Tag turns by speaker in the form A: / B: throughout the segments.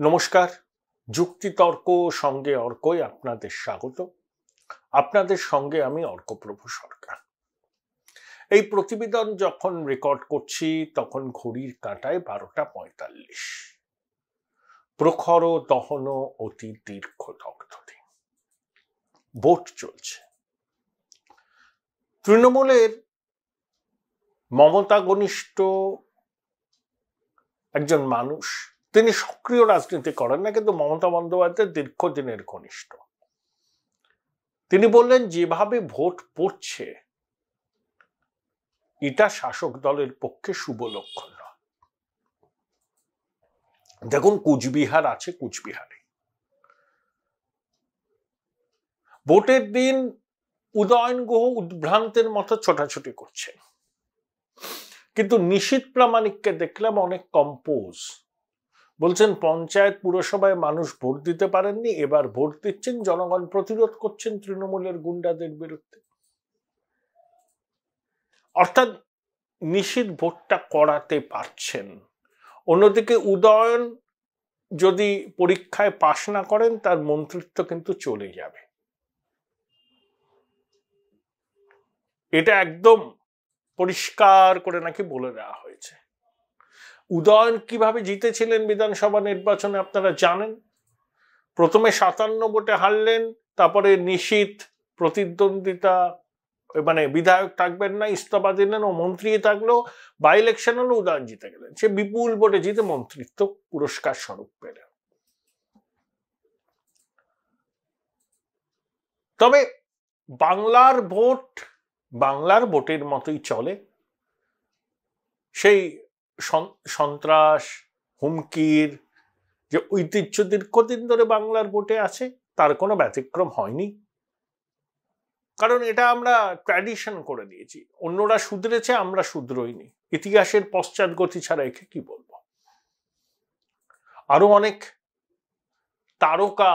A: নমস্কার। যুক্তিতর্ক সঙ্গে অর্কই আপনাদের স্বাগত। আপনাদের সঙ্গে আমি অর্কপ্রভু সরকার। এই প্রতিবেদন যখন রেকর্ড করছি তখন ঘড়ির কাঁটায় 12:45। প্রখর দহন অতি দীর্ঘ দগ্ধটি। ভোট চলছে। তৃণমূলের মমতা ঘনিষ্ঠ একজন মানুষ, তিনি সক্রিয় রাজনীতি করেন না, কিন্তু মমতা বন্দ্যোপাধ্যায়ের দীর্ঘদিনের ঘনিষ্ঠ। তিনি বললেন, যেভাবে ভোট পড়ছে এটা শাসক দলের পক্ষে শুভ লক্ষণ নয়। দেখুন, কুচবিহার আছে, কুচবিহারে ভোটের দিন উদয়ন গুহ উদ্ভ্রান্তের মতো ছোটাছুটি করছেন, কিন্তু নিশীথ প্রামাণিককে দেখলাম অনেক কম্পোজ। বলছেন পঞ্চায়েত পুরসভায় মানুষ ভোট দিতে পারেননি, এবার ভোট দিচ্ছেন, জনগণ প্রতিরোধ করছেন তৃণমূলের গুন্ডাদের বিরুদ্ধে। অর্থাৎ নিশীথ ভোটটা করাতে পারছেন। অন্যদিকে উদয়ন যদি পরীক্ষায় পাশ না করেন, তার মন্ত্রিত্ব কিন্তু চলে যাবে। এটা একদম পরিষ্কার করে নাকি বলে দেওয়া হয়েছে। উদয়ন কিভাবে জিতেছিলেন বিধানসভা নির্বাচনে আপনারা জানেন। প্রথমে 57 ভোটে হারলেন, তারপরে নিশীথ প্রতিদ্বন্দ্বিতা, মানে বিধায়ক থাকবেন না, ইস্তফা দিলেন, ও মন্ত্রী থাকলেও বাই ইলেকশন হলো, উদয়ন জিতে গেলেন। সে বিপুল ভোটে জিতে মন্ত্রিত্ব পুরস্কার স্বরূপ পেলেন। তবে বাংলার ভোটের মতোই চলে। সেই সন্ত্রাস, হুমকির যে ঐতিহ্য দীর্ঘদিন ধরে বাংলার ভোটে আছে, তার কোনো ব্যতিক্রম হয়নি। কারণ এটা আমরা ট্র্যাডিশন করে দিয়েছি। অন্যরা শুধরেছে, আমরা শুধরোইনি। ইতিহাসের পশ্চাৎগতি ছাড়া একে কি বলবো। আরো অনেক তারকা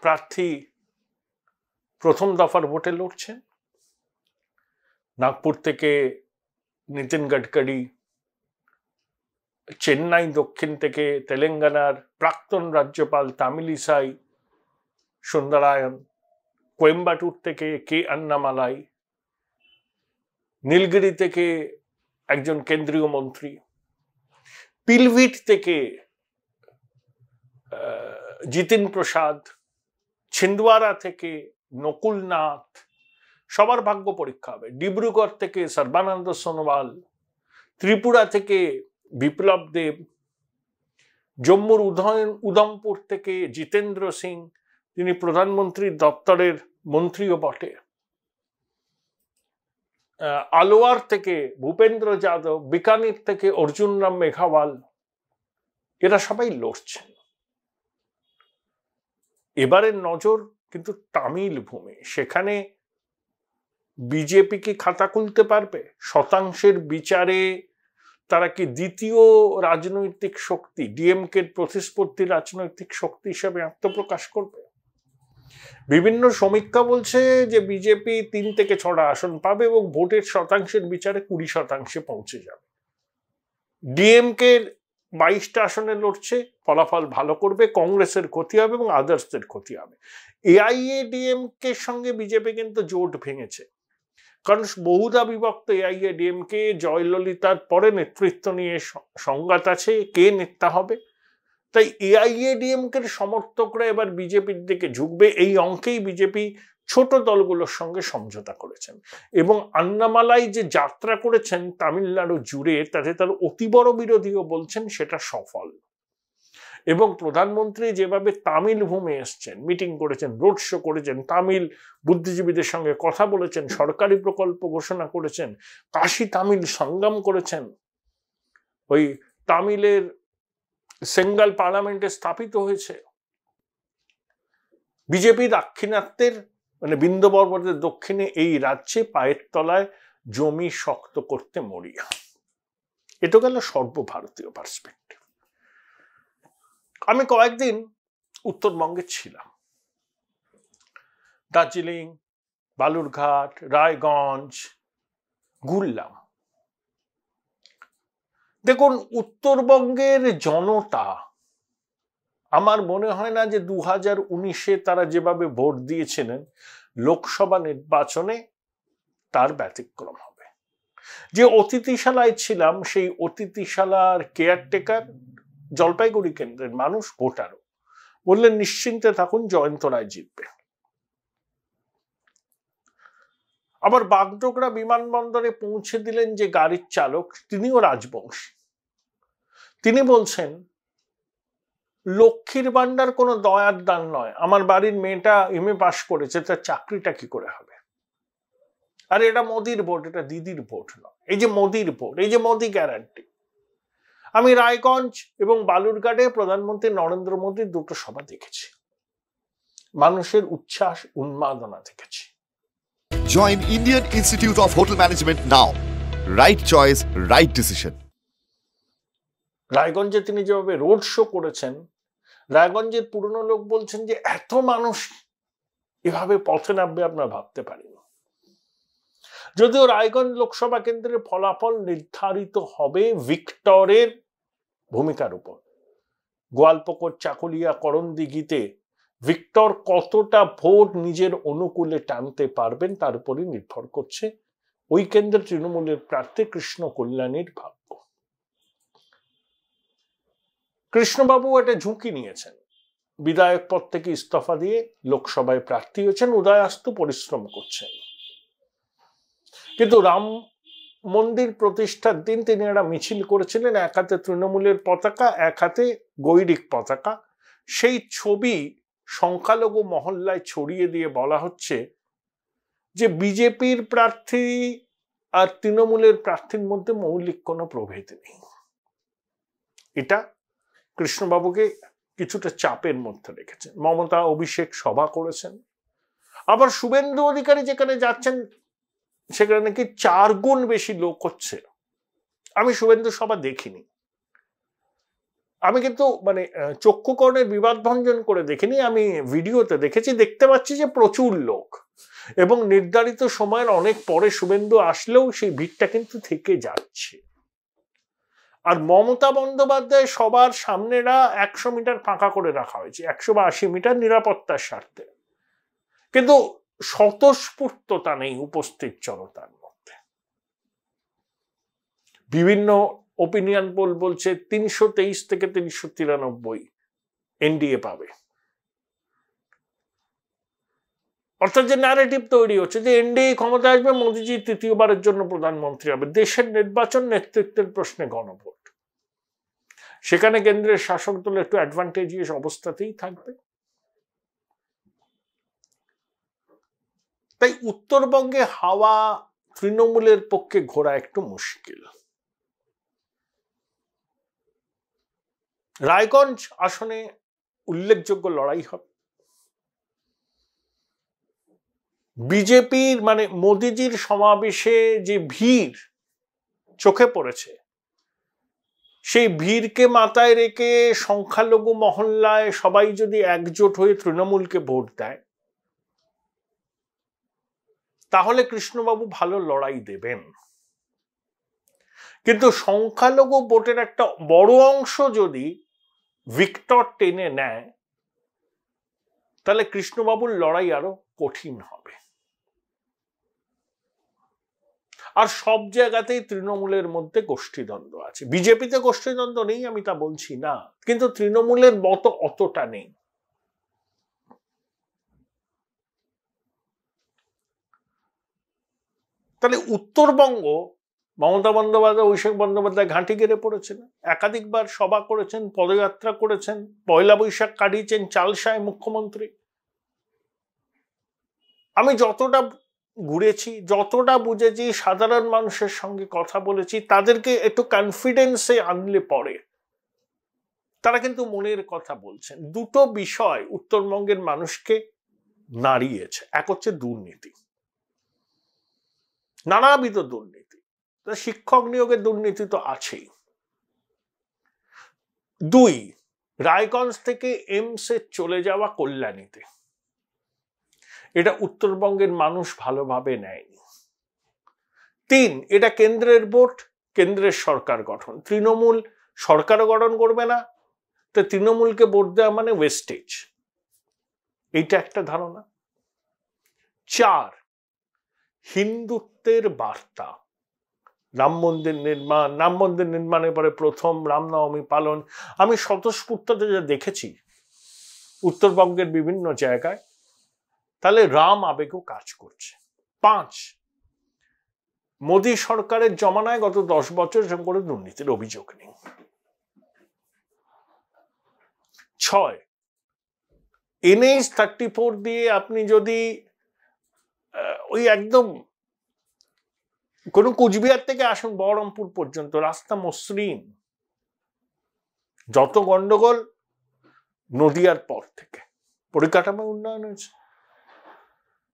A: প্রার্থী প্রথম দফার ভোটে লড়ছেন। নাগপুর থেকে নিতিন গডকরি, চেন্নাই দক্ষিণ থেকে তেলেঙ্গানার প্রাক্তন রাজ্যপাল তামিলিসাই সুন্দরায়ন, কোয়েম্বাটুর থেকে কে আন্নামালাই, নীলগিরি থেকে একজন কেন্দ্রীয় মন্ত্রী, পিলভিট থেকে জিতিন প্রসাদ, ছিন্দওয়ারা থেকে নকুল নাথ, সবার ভাগ্য পরীক্ষা হবে। ডিব্রুগড় থেকে সর্বানন্দ সোনোয়াল, ত্রিপুরা থেকে বিপ্লব দেব, জম্মুর উধমপুর থেকে জিতেন্দ্র সিং, তিনি প্রধানমন্ত্রীর দপ্তরের মন্ত্রীও বটে, আলোয়ার থেকে ভূপেন্দ্র যাদব, বিকানির থেকে অর্জুন রাম মেঘাওয়াল, এরা সবাই লড়ছেন। এবারের নজর কিন্তু তামিল ভূমি। সেখানে বিজেপি কি খাতা খুলতে পারবে? শতাংশের বিচারে তারা কি দ্বিতীয় রাজনৈতিক শক্তি, ডিএমকে প্রতিস্পর্ধী রাজনৈতিক শক্তি হিসেবে আত্মপ্রকাশ করবে? বিভিন্ন সমীক্ষা বলছে যে বিজেপি 3 থেকে 6টা আসন পাবে এবং ভোটের শতাংশের বিচারে 20% পৌঁছে যাবে। ডিএমকে 22টা আসনে লড়ছে, ফলাফল ভালো করবে, কংগ্রেসের ক্ষতি হবে এবং আদার্সদের ক্ষতি হবে। এআইএডিএমকে সঙ্গে বিজেপি কিন্তু জোট ভেঙেছে, কারণ বহুধা বিভক্ত এআইএডিএমকে। জয়ললিতার পরে নেতৃত্ব নিয়ে সংঘাত আছে, কে নেতা হবে। তাই এআইএডিএমকে সমর্থকরা এবার বিজেপির দিকে ঝুঁকবে। এই অঙ্কেই বিজেপি ছোট দলগুলোর সঙ্গে সমঝোতা করেছেন এবং আন্নামালাই যে যাত্রা করেছেন তামিলনাড়ু জুড়ে, তাতে তার অতি বড় বিরোধীও বলছেন সেটা সফল। এবং প্রধানমন্ত্রী যেভাবে তামিল ভূমে এসছেন, মিটিং করেছেন, রোড শো করেছেন, তামিল বুদ্ধিজীবীদের সঙ্গে কথা বলেছেন, সরকারি প্রকল্প ঘোষণা করেছেন, কাশী তামিল সংগ্রাম করেছেন, ওই তামিলের সেঙ্গাল পার্লামেন্টে স্থাপিত হয়েছে। বিজেপি দাক্ষিণাত্যের, মানে বিন্ধ্য পর্বতের দক্ষিণে এই রাজ্যে পায়ের তলায় জমি শক্ত করতে মরিয়া। এটা গেল সর্বভারতীয় পার্সপেক্টিভ। আমি কয়েকদিন উত্তরবঙ্গে ছিলাম, দার্জিলিং, বালুরঘাট, রায়গঞ্জ ঘুরলাম। দেখুন, উত্তরবঙ্গের জনতা আমার মনে হয় না যে 2019-এ তারা যেভাবে ভোট দিয়েছিলেন লোকসভা নির্বাচনে তার ব্যতিক্রম হবে। যে অতিথিশালায় ছিলাম সেই অতিথিশালার কেয়ারটেকার জলপাইগুড়ি কেন্দ্রের মানুষ, ভোটারও বললেন নিশ্চিন্তে থাকুন, জয়ন্ত রায় জিতবে। আবার বাগডোগরা বিমানবন্দরে পৌঁছে দিলেন যে গাড়ির চালক, তিনিও রাজবংশী। তিনি বলছেন লক্ষ্মীর ভান্ডার কোনো দয়ার দান নয়, আমার বাড়ির মেয়েটা এমএ পাশ করেছে, তার চাকরিটা কি করে হবে? আর এটা মোদির ভোট, এটা দিদির ভোট নয়। এই যে মোদির ভোট, এই যে মোদি গ্যারান্টি। আমি রায়গঞ্জ এবং বালুরঘাটে প্রধানমন্ত্রী নরেন্দ্র মোদীর দুটো সভা দেখেছি, মানুষের উচ্ছ্বাস উন্মাদনা দেখেছি।
B: Join Indian Institute of Hotel Management now. Right choice, right decision.
A: রায়গঞ্জে তিনি যেভাবে রোড শো করেছেন, রায়গঞ্জের পুরনো লোক বলছেন যে এত মানুষ এভাবে পথে নামবে আমরা ভাবতে পারিনি। যদিও রায়গঞ্জ লোকসভা কেন্দ্রের ফলাফল নির্ধারিত হবে ভিক্টরের ভূমিকার উপর। গোয়ালপুকুর, চাকুলিয়া, করণদিঘিতে ভিক্টর কতটা ভোট নিজের অনুকূলে টানতে পারবেন তার উপরই নির্ভর করছে ওই কেন্দ্রের তৃণমূলের প্রার্থী কৃষ্ণ কল্যাণীর ভাগ্য। কৃষ্ণবাবু একটা ঝুঁকি নিয়েছেন, বিধায়ক পদ থেকে ইস্তফা দিয়ে লোকসভায় প্রার্থী হয়েছেন, উদয়াস্তু পরিশ্রম করছেন। কিন্তু রাম মন্দির প্রতিষ্ঠার দিন তিনি একটা মিছিল করেছিলেন, এক হাতে তৃণমূলের পতাকা, এক হাতে গৈরিক পতাকা। সেই ছবি সংখ্যালঘু মহল্লায় ছড়িয়ে দিয়ে বলা হচ্ছে যে বিজেপির প্রার্থী আর তৃণমূলের প্রার্থীর মধ্যে মৌলিক কোনো প্রভেদ নেই। এটা কৃষ্ণবাবুকে কিছুটা চাপের মধ্যে রেখেছেন। মমতা অভিষেক সভা করেছেন, আবার শুভেন্দু অধিকারী যেখানে যাচ্ছেন সেখানে নাকি 4 গুণ বেশি লোক হচ্ছে। আমি শুভেন্দু সভা দেখিনি, আমি কিন্তু মানে চক্ষুকর্ণের বিবাদ ভঞ্জন করে দেখিনি, আমি ভিডিওতে দেখেছি। দেখতে পাচ্ছি যে প্রচুর লোক, এবং নির্ধারিত সময়ের অনেক পরে শুভেন্দু আসলেও সেই ভিড়টা কিন্তু থেকে যাচ্ছে। আর মমতা বন্দ্যোপাধ্যায় সবার সামনেরা 100 মিটার ফাঁকা করে রাখা হয়েছে, 100 বা 80 মিটার নিরাপত্তার স্বার্থে, কিন্তু স্বতঃস্ফূর্ততা নেই উপস্থিত জনতার মধ্যে। বিভিন্ন ওপিনিয়ন পোল বলছে 323 থেকে 393 এনডিএ পাবে। অর্থাৎ যে ন্যারেটিভ তৈরি হচ্ছে যে এনডিএ ক্ষমতা আসবে, মোদিজি তৃতীয়বারের জন্য প্রধানমন্ত্রী হবে, দেশের নির্বাচন নেতৃত্বের প্রশ্নে গণভোট, সেখানে কেন্দ্রের শাসক দল একটু অ্যাডভান্টেজিয়াস অবস্থাতেই থাকবে। তাই উত্তরবঙ্গে হাওয়া তৃণমূলের পক্ষে ঘোরা একটু মুশকিল। রায়গঞ্জ আসনে উল্লেখযোগ্য লড়াই হবে। বিজেপির মানে মোদিজির সমাবেশে যে ভিড় চোখে পড়েছে, সেই ভিড়কে মাথায় রেখে সংখ্যালঘু মহল্লায় সবাই যদি একজোট হয়ে তৃণমূলকে ভোট দেয়, তাহলে কৃষ্ণবাবু ভালো লড়াই দেবেন। কিন্তু সংখ্যালঘু ভোটের একটা বড় অংশ যদি ভিক্টর টেনে নেয়, তাহলে কৃষ্ণবাবুর লড়াই আরো কঠিন হবে। আর সব জায়গাতেই তৃণমূলের মধ্যে গোষ্ঠীদ্বন্দ্ব আছে। বিজেপিতে গোষ্ঠীদ্বন্দ্ব নেই আমি তা বলছি না, কিন্তু তৃণমূলের মতো অতটা নেই। তাহলে উত্তরবঙ্গ, মমতা বন্দ্যোপাধ্যায়, অভিষেক বন্দ্যোপাধ্যায় ঘাঁটি গেড়ে পড়েছেন, একাধিকবার সভা করেছেন, পদযাত্রা করেছেন, পয়লা বৈশাখ কাটিয়েছেন চালসায় মুখ্যমন্ত্রী। আমি যতটা ঘুরেছি, যতটা বুঝেছি, সাধারণ মানুষের সঙ্গে কথা বলেছি, তাদেরকে একটু কনফিডেন্সে আনলে পরে তারা কিন্তু মনের কথা বলছেন। দুটো বিষয় উত্তরবঙ্গের মানুষকে নাড়িয়েছে। এক হচ্ছে দুর্নীতি, নানাবিধ দুর্নীতি, শিক্ষক নিয়োগের দুর্নীতি তো আছেই। 2, রায়গঞ্জ থেকে এমসে চলে যাওয়া কল্যাণীতে, এটা উত্তরবঙ্গের মানুষ ভালোভাবে নেয়নি। 3, এটা কেন্দ্রের ভোট, কেন্দ্রের সরকার গঠন, তৃণমূল সরকারও গঠন করবে না, তো তৃণমূলকে ভোট দেওয়া মানে ওয়েস্টেজ, এইটা একটা ধারণা। 4, হিন্দুত্বের বার্তা, রাম মন্দির নির্মাণের পরে প্রথম রামনবমী পালন। আমি স্বতঃস্ফূর্ততে যা দেখেছি উত্তরবঙ্গের বিভিন্ন জায়গায়, তাহলে রাম আবেগও কাজ করছে। 5, মোদী সরকারের জমানায় গত 10 বছর এরকম করে দুর্নীতির অভিযোগ নেই। 6, NH-34 দিয়ে আপনি যদি ওই একদম কোন কুচবিহার থেকে আসুন বহরমপুর পর্যন্ত রাস্তা মসৃণ, যত গন্ডগোল নদিয়ার পর থেকে। পরিকাঠামো উন্নয়ন হয়েছে,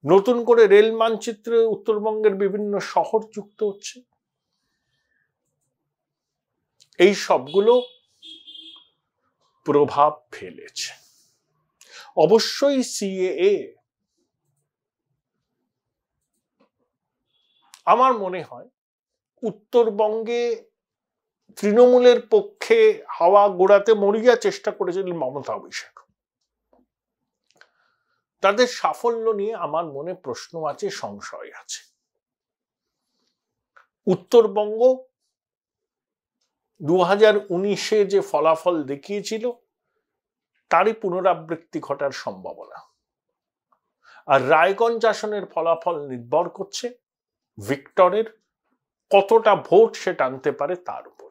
A: নতুন করে রেল মানচিত্রে উত্তরবঙ্গের বিভিন্ন শহর যুক্ত হচ্ছে। এই সবগুলো প্রভাব ফেলেছে। অবশ্যই সিএএ আমার মনে হয় উত্তরবঙ্গে তৃণমূলের পক্ষে হাওয়া গোড়াতে মরিয়া চেষ্টা করেছিলেন মমতা অভিষেক। তাদের সাফল্য নিয়ে আমার মনে প্রশ্ন আছে, সংশয় আছে। উত্তরবঙ্গ 2019-এ যে ফলাফল দেখিয়েছিল তারই পুনরাবৃত্তি ঘটার সম্ভাবনা। আর রায়গঞ্জ আসনের ফলাফল নির্ভর করছে ভিক্টরের কতটা ভোট সে টানতে পারে তার উপর।